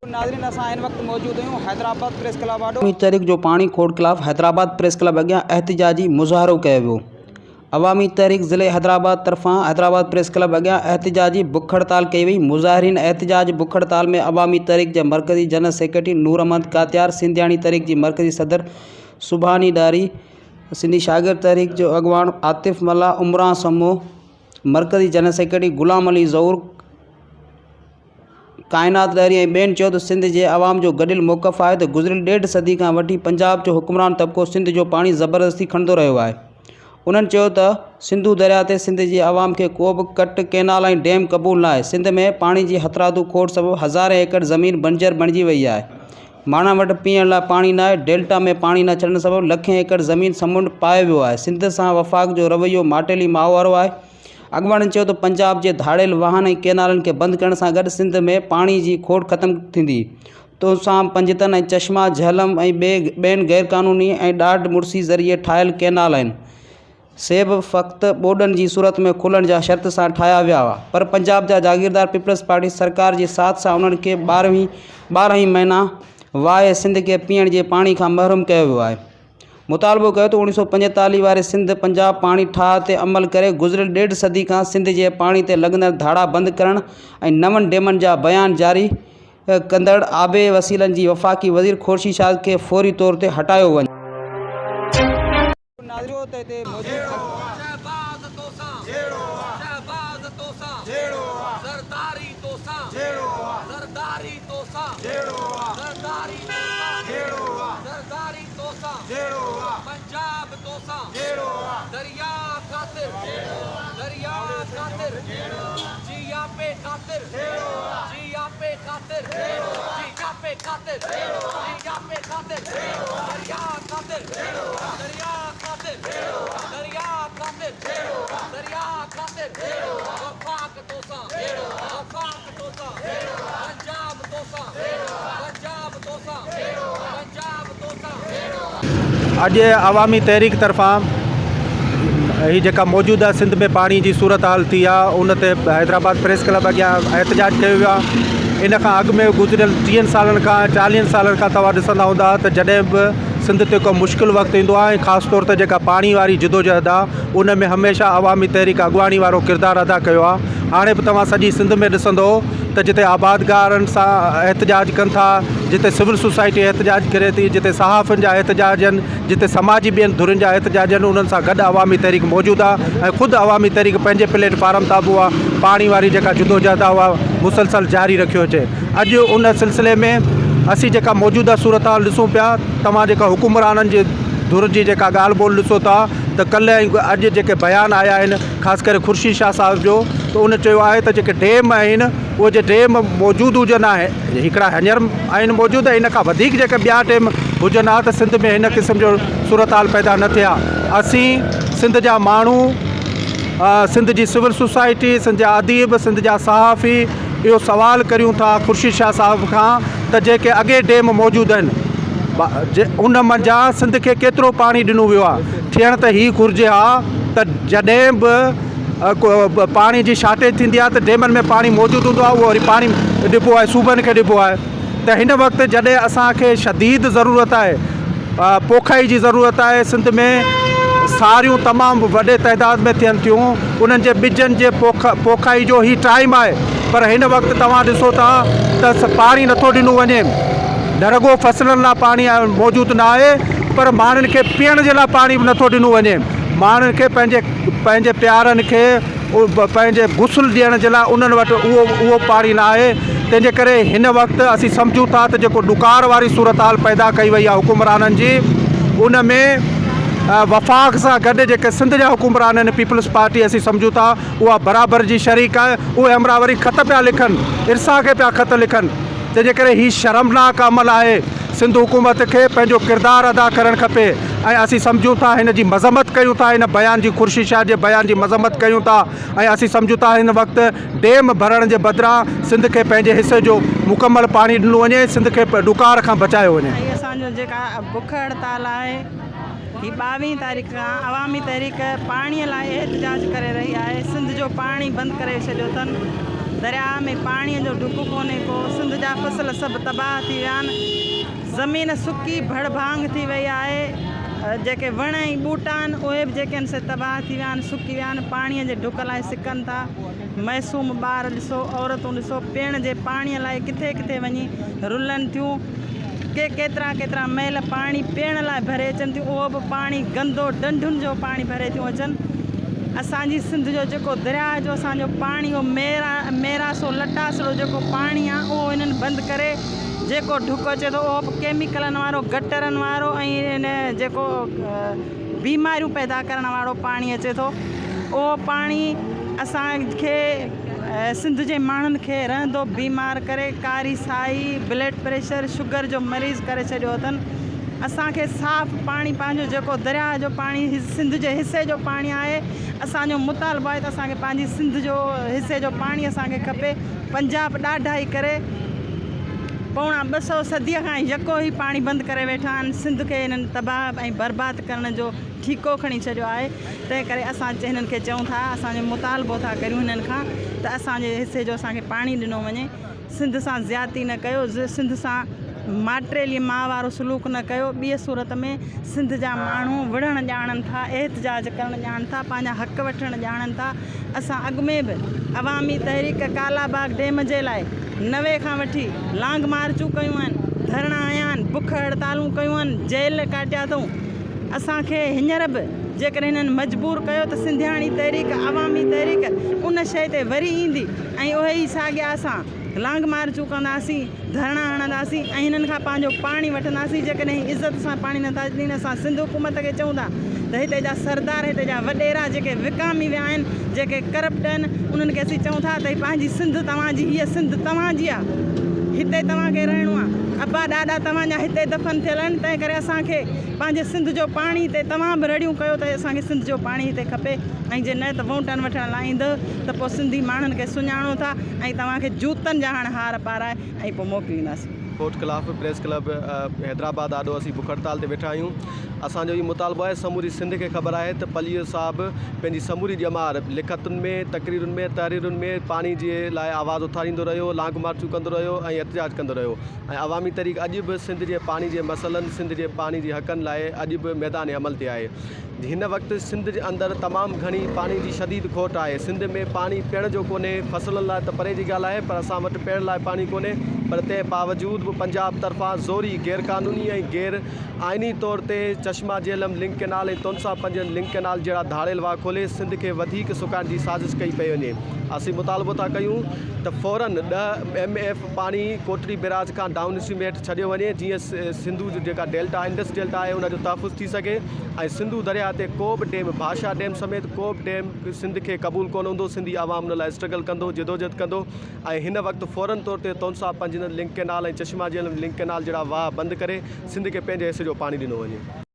नाज़रीन असां इन वक्त मौजूद आहियूं हैदराबाद प्रेस क्लब आॾो तहरीक जो पाणी खोड़ खिलाफ़ हैदराबाद प्रेस क्लब अॻियां एहतिजाजी मुज़ाहरो कयो वियो। अवामी तहरीक ज़िले हैदराबाद तरफ़ां हैदराबाद प्रेस क्लब अॻियां एहतिजाजी बुख हड़ताल कई वई। मुज़ाहिरीन एहतिजाज बुख हड़ताल में अवामी तहरीक जे मरकज़ी जनरल सेक्रेटरी नूर अहमद कात्यार, सिंधियाणी तहरीक जी मरकज़ी सदर सुभानी डारी, सिंधी शागिर्द तहरीक जो अॻवान आतिफ़ मल्ला, उमरां समूह मरकज़ी जनरल सेक्रेटरी ग़ुलाम अली ज़हूर, कायनात डारी ऐं ॿियनि चयो त सिंध जे आवाम जो गॾियल मौक़फ़ आहे त गुज़िरियल 1.5 सदी खां वठी पंजाब जो हुक्मरान तबिको सिंध जो पाणी ज़बरदस्ती खणंदो रहियो आहे। उन्हनि चयो त सिंधु दरिया ते सिंध जी आवाम खे को बि कट, कैनाल ऐं डैम क़बूल न आहे। सिंध में पाणी जी हथरादू खोड़ सबबि हज़ारे एकड़ ज़मीन बंजर बणिजी वई आहे। माण्हुनि वटि पीअण लाइ पाणी न आहे। डेल्टा में पाणी न छॾण सबबि लखें एकड़ ज़मीन समुंड पाए वियो आहे। सिंध सां वफ़ाक़ जो रवैयो माटेली माओ वारो आहे। अॻवाननि चयो त पंजाब जे धाड़ियल वाहन ऐं कैनालनि खे बंदि करण सां गॾु सिंध में पाणी जी खोड़ ख़तमु थींदी। तोसां पंजतन ऐं चश्मा, झहलम ऐं ॿियनि गैरक़ानूनी ऐं ॾाढ मुड़सी ज़रिए ठाहियल कैनाल आहिनि। सेब फ़क़्ति ॿोॾनि जी सूरत में खुलण जा शर्त सां ठाहिया विया हुआ, पर पंजाब जा जागीरदार पीपल्स पार्टी सरकार जे साथ सां उन्हनि खे 12 महीना वाहे सिंध खे पीअण जे पाणी खां महरूम कयो वियो आहे। मुतालबो कयो त 1945 वारे सिंध पंजाब पाणी ठाह ते अमल करे गुज़िरियल 1.5 सदी खां सिंध जे पाणी ते लॻंदड़ धाड़ा बंदि करण ऐं नवनि डैमनि जा बयान जारी कंदड़ आबे वसीलनि जी वफ़ाक़ी वज़ीर खुर्शीद शाह खे फौरी तौर ते हटायो वञे। पंजाब तोसा दरिया खातिर जिया पे खातिर जिया पे खातिर जिया पे खातिर जिया पे खातिर दरिया खातिर दरिया खातिर दरिया खातिर दरिया खातिर वफाक तोसा पंजाब तोसा पंजाब तोसा पंजाब तोसा। अॼु अवामी तहरीक तरफ़ां ही जेका मौजूदा सिंध में पाणी जी सूरत हाल थी आहे उन ते हैदराबाद प्रेस क्लब अॻियां एहतिजाज कयो वियो आहे। इन खां अॻु में गुज़िरियल 30 सालनि खां 40 सालनि खां तव्हां ॾिसंदा हूंदा त जॾहिं बि सिंध ते को मुश्किल वक़्तु ईंदो आहे, ख़ासि तौर ते जेका पाणी वारी जिदोजहद आहे उन में हमेशह अवामी तहरीक अॻवानी वारो किरदारु अदा कयो आहे। हाणे बि तव्हां सॼी सिंध में ॾिसंदो त जिते आबादगारनि सां एहतिजाज कनि था, जिते सिविल सोसाइटी एहतिजाज करे थी, जिते सहाफ़नि जा एहतिजाज आहिनि, जिते समाजी ॿियनि धुरियुनि जा एहतिजाज आहिनि, उन्हनि सां गॾु अवामी तहरीक मौजूदु आहे ऐं ख़ुदि अवामी तहरीक पंहिंजे प्लेटफार्म तां बि उहा पाणी वारी जेका जिदोजहद आहे उहा मुसलसल जारी रखियो अचे। अॼु उन सिलसिले में असीं जेका मौजूदा सूरत हाल ॾिसूं पिया, तव्हां जेका हुकुमराननि जे धुर जी जेका ॻाल्हि ॿोल ॾिसो था त कल्ह ऐं अॼु जेके बयान आया आहिनि, ख़ासि करे खुर्शीद शाह साहिब जो, त उन चयो आहे त जेके डैम आहिनि उहे जे डैम मौजूदु हुजनि आहे, हिकिड़ा हींअर आहिनि मौजूदु, इन खां वधीक जेके ॿिया डैम हुजनि हा त सिंध में हिन क़िस्म जो सूरत हाल पैदा न थिए हा। असीं सिंध जा माण्हू, सिंध जी सिविल सोसाइटी, सिंध जा अदीब, सिंध जा सहाफ़ी इहो सवाल करियूं था खुर्शीद शाह साहिब खां त जेके अॻे डैम मौजूदु आहिनि उन मंझां सिंध खे केतिरो पाणी ॾिनो वियो आहे। थियण त ही घुरिजे हा त जॾहिं बि पाणी जी शार्टेज थींदी आहे त डैमनि में पाणी मौजूदु हूंदो आहे, उहो वरी पाणी ॾिबो आहे, सूबनि खे ॾिबो आहे। त हिन वक़्तु जॾहिं असांखे शदीद ज़रूरत आहे, पोखाई जी ज़रूरत आहे, सिंध में सारियूं तमामु वॾे तइदाद में थियनि थियूं, उन्हनि जे ॿिजनि जे पोखाई जो ही टाइम आहे, पर हिन वक़्तु तव्हां ॾिसो था त पाणी नथो ॾिनो वञे। न रुॻो फसलनि लाइ पाणी मौजूदु न आहे, पर माण्हुनि खे पीअण जे लाइ पाणी बि नथो ॾिनो वञे। माण्हुनि खे पंहिंजे प्यारनि खे पंहिंजे गुस्ल ॾियण जे लाइ उन्हनि वटि उहो पाणी न आहे। तंहिंजे करे हिन वक़्तु असीं सम्झूं था त जेको ॾुकार वारी सूरत हाल पैदा कई वई आहे हुकुमराननि जी, उन में वफ़ाक़ सां गॾु जेके सिंध जा हुकुमरान आहिनि, पीपल्स पार्टी असीं सम्झूं था उहा बराबरि जी शरीक आहे। उहे हमरा वरी ख़त पिया लिखनि, इर्सा खे पिया ख़त लिखनि। तंहिंजे करे हीउ शर्मनाक अमल आहे। सिंध हुकूमत खे पंहिंजो किरदारु अदा करणु खपे ऐं असीं सम्झूं था हिन जी मज़म्मत कयूं था, हिन बयान जी खुर्शीद शाह जे बयान जी मज़म्मत कयूं था ऐं असीं सम्झूं था हिन वक़्तु डैम भरण जे बदिरां सिंध खे पंहिंजे हिसे जो मुकमल पाणी ॾिनो वञे, सिंध खे ॾुकार खां बचायो वञे। असांजो जेका बुख हड़ताल आहे ही 22 तारीख़ खां अवामी तहरीक पाणीअ लाइ एहतिजाज करे रही आहे। सिंध जो पाणी बंदि करे छॾियो अथनि। दरिया में पाणीअ जो डुक कोन्हे को। सिंध जा फसल सभु तबाह थी विया आहिनि। ज़मीन सुकी भड़भांग थी वई आहे। जेके वण ऐं ॿूटा आहिनि उहे बि जेके आहिनि से तबाह थी विया आहिनि, सुकी विया आहिनि। पाणीअ जे डुक लाइ सिकनि था। मासूम ॿार ॾिसो, औरतूं ॾिसो, पीअण जे पाणीअ लाइ किथे किथे वञी रुलनि थियूं। केतिरा केतिरा महल पाणी पीअण लाइ भरे अचनि थियूं, उहो बि पाणी गंदो डंडुनि जो पाणी भरे थियूं अचनि। असांजी सिंध जो जेको दरिया जो असांजो पाणी उहो मेरासो लटासड़ो जेको पाणी आहे उहो इन्हनि बंदि करे जेको ढुक अचे थो उहो केमिकलनि वारो, गटरनि वारो ऐं इन जेको बीमारियूं पैदा करण वारो पाणी अचे थो, उहो पाणी असांखे सिंध जे माण्हुनि खे रहंदो बीमार करे कारी साई, ब्लड प्रेशर, शुगर जो मरीज़ करे छॾियो अथनि। असांखे साफ़ पाणी पंहिंजो जेको दरिया जो पाणी सिंध जे हिसे जो पाणी आहे, असांजो मुतालबो आहे त असांखे पंहिंजी सिंध जो हिसे जो पाणी असांखे खपे। पंजाब ॾाढा ई करे पौणा 200 सदीअ खां यको ई पाणी बंदि करे वेठा आहिनि। सिंध खे हिननि तबाह ऐं बर्बाद करण जो ठीको खणी छॾियो आहे। तंहिं करे असां हिननि खे चऊं था, असांजो मुतालबो था करियूं हिननि खां त असांजे हिसे जो असांखे पाणी ॾिनो वञे। सिंध सां ज़्यादती न कयो, सिंध सां माटेली मां वारो सलूक न कयो। ॿिए सूरत में सिंध जा माण्हू विढ़णु ॼाणनि था, एहतजाज करणु ॼाणनि था, पंहिंजा हक़ वठणु ॼाणनि था। असां अॻु में बि अवामी तहरीक कालाबाग डैम जे लाइ 90 खां वठी लांग मार्चूं कयूं आहिनि, धरना आया आहिनि, बुख हड़तालूं कयूं आहिनि, जेल काटिया अथऊं। असांखे हींअर बि जेकर हिननि मजबूर कयो त सिंधियाणी तहरीक, अवामी तहरीक उन शइ ते वरी ईंदी ऐं उहे ई साॻिया असां लांग मार्चूं कंदासीं, धरना हणंदासीं ऐं हिननि खां पंहिंजो पाणी वठंदासीं। जेकॾहिं इज़त सां पाणी नथा ॾियनि, असां सिंध हुकूमत खे चऊं था त हिते जा सरदार, हिते जा वॾेरा जेके विकामी विया आहिनि, जेके करप्ट आहिनि, उन्हनि खे असीं चऊं था त पंहिंजी सिंध तव्हांजी, हीअ सिंध तव्हांजी आहे, हिते तव्हांखे रहणो आहे। अबा ॾाॾा तव्हांजा हिते दफ़न थियल आहिनि, तंहिं करे असांखे पंहिंजे सिंध जो पाणी हिते तव्हां बि रड़ियूं कयो त असांखे सिंध जो पाणी हिते खपे। ऐं जे न त वोटनि वठण लाइ ईंदव त पोइ सिंधी माण्हुनि खे सुञाणो था ऐं तव्हांखे जूतनि जा हाणे हार पाराए ऐं पोइ मोकिलींदासीं। कोर्ट ख़िलाफ़ प्रेस क्लब हैदराबाद ॾाढो असीं बुख हड़ताल ते वेठा आहियूं। असांजो इहो मुतालबो आहे, समूरी सिंध खे ख़बर आहे त पलीअ साहिबु पंहिंजी समूरी ॼमार लिखतुनि में, तकरीरुनि में, तहरीरुनि में पाणी जे लाइ आवाज़ु उथारींदो रहियो, लांग मार्चूं कंदो रहियो ऐं एहतजाज कंदो रहियो। ऐं अवामी तहरीक अॼु बि सिंध जे पाणी जे मसइलनि, सिंध जे पाणी जे हक़नि लाइ अॼु बि मैदान अमल ते आहे। हिन वक़्तु सिंध जे अंदरि तमामु घणी पाणी जी शदीद खोट आहे। सिंध में पाणी पीअण जो कोन्हे, फसलुनि लाइ त परे जी ॻाल्हि आहे, पर असां वटि पीअण लाइ पाणी कोन्हे। पर तंहिं बावजूद बि पंजाब तरफ़ां ज़ोरी गैर क़ानूनी ऐं गैर आइनी तौर ते चश्मा जेलम लिंक कैनाल ऐं तोनसा 5 लिंक कैनाल जहिड़ा धाड़ियल वाह खोले सिंध खे वधीक सुकाइण जी साज़िश कई पई वञे। असीं मुतालबो था कयूं त फ़ौरन 10 MF पाणी कोटरी बैराज खां डाउन स्ट्रीम हेठि छॾियो वञे, जीअं सिंधु जेका डेल्टा, इंडस डेल्टा आहे, उनजो तहफ़ुज़ थी सघे। ऐं सिंधु दरिया ते को बि डैम, भाषा डैम समेत को बि डैम सिंध खे क़बूल कोन हूंदो। सिंधी आवाम उन लाइ स्ट्रगल कंदो, जिदोजहद कंदो। ऐं हिन वक़्तु फ़ौरन तौर ते तोनसा 5 लिंक कैनाल ऐं चश्मा जेलम लिंक कैनाल जहिड़ा वाह बंदि करे सिंध खे पंहिंजे हिसे जो पाणी ॾिनो वञे।